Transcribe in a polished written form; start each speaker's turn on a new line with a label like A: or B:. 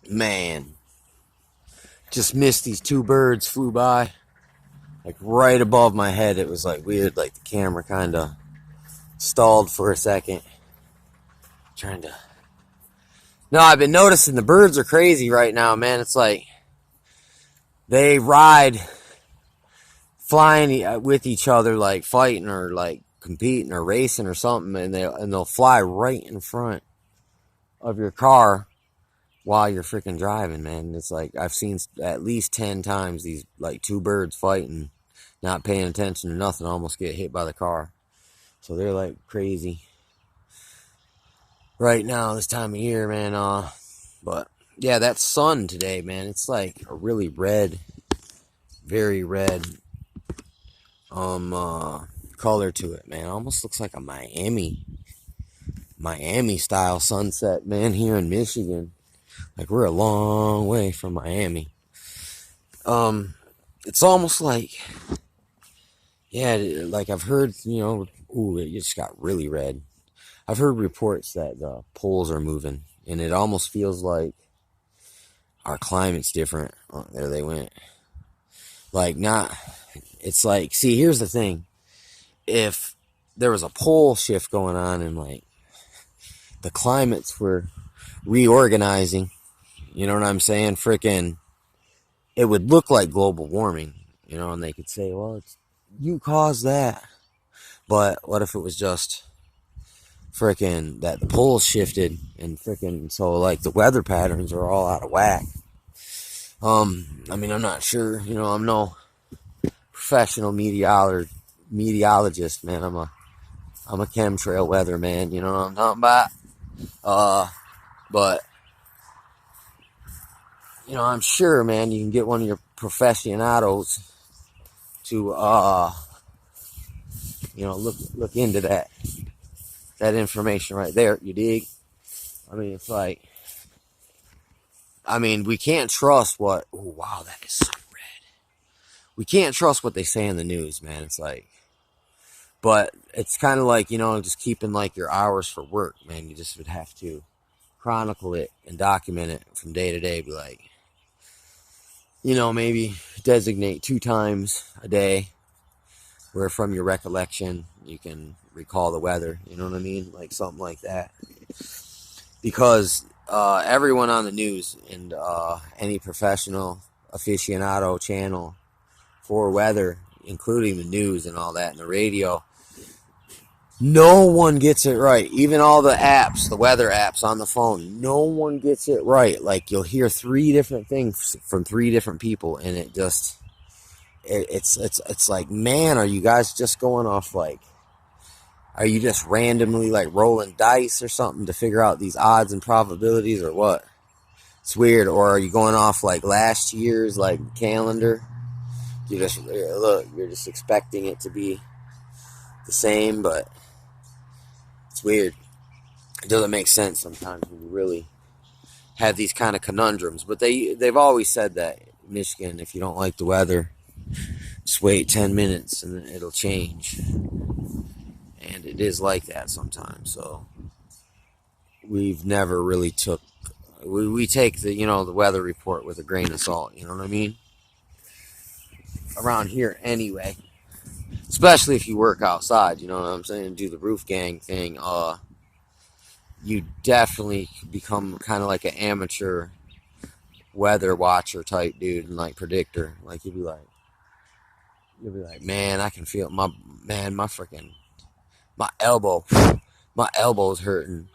A: Man, just missed these two birds, flew by. Like right above my head. It was like weird, like the camera kind of stalled for a second. Trying to... No, I've been noticing the birds are crazy right now, man. It's like they ride flying with each other, like fighting or like competing or racing or something, and they'll fly right in front of your car while you're freaking driving, man. It's like I've seen at least 10 times these like two birds fighting, not paying attention to nothing, almost get hit by the car. So they're like crazy right now this time of year, man. But yeah, that sun today, man, it's like a really red, very red color to it, man. It almost looks like a Miami style sunset, man, here in Michigan. Like we're a long way from Miami. It's almost like, yeah, like I've heard, it just got really red. I've heard reports that the poles are moving, and it almost feels like our climate's different. Oh, there they went. Like it's like, see, here's the thing. If there was a pole shift going on and like the climates were reorganizing, you know what I'm saying? Freaking, it would look like global warming, and they could say, well, you caused that. But what if it was just freaking that the poles shifted and freaking, so like the weather patterns are all out of whack? I mean, I'm not sure, I'm no professional meteorologist, man. I'm a chemtrail weatherman, you know what I'm talking about? But I'm sure, man, you can get one of your professionados to look into that information right there. You dig? I mean, it's like, we can't trust what... Oh, wow, that is so red. We can't trust what they say in the news, man. It's like... But it's kind of like, just keeping like your hours for work, man. You just would have to chronicle it and document it from day to day. Be like, maybe designate 2 times a day where from your recollection you can recall the weather. You know what I mean? Like something like that. Because everyone on the news and any professional aficionado channel for weather, including the news and all that and the radio, no one gets it right. Even all the apps, the weather apps on the phone, no one gets it right. Like you'll hear 3 different things from 3 different people, and it just it's like, man, are you guys just going off like, are you just randomly like rolling dice or something to figure out these odds and probabilities or what? It's weird. Or are you going off like last year's like calendar? You're just expecting it to be the same, but it's weird. It doesn't make sense sometimes when you really have these kind of conundrums. But they've always said that in Michigan, if you don't like the weather, just wait 10 minutes and it'll change. And it is like that sometimes. So we've never really we take the the weather report with a grain of salt. You know what I mean? Around here anyway. Especially if you work outside, you know what I'm saying? Do the roof gang thing. You definitely become kind of like an amateur weather watcher type dude and like predictor. Like you'll be like, man, I can feel my elbow's hurting.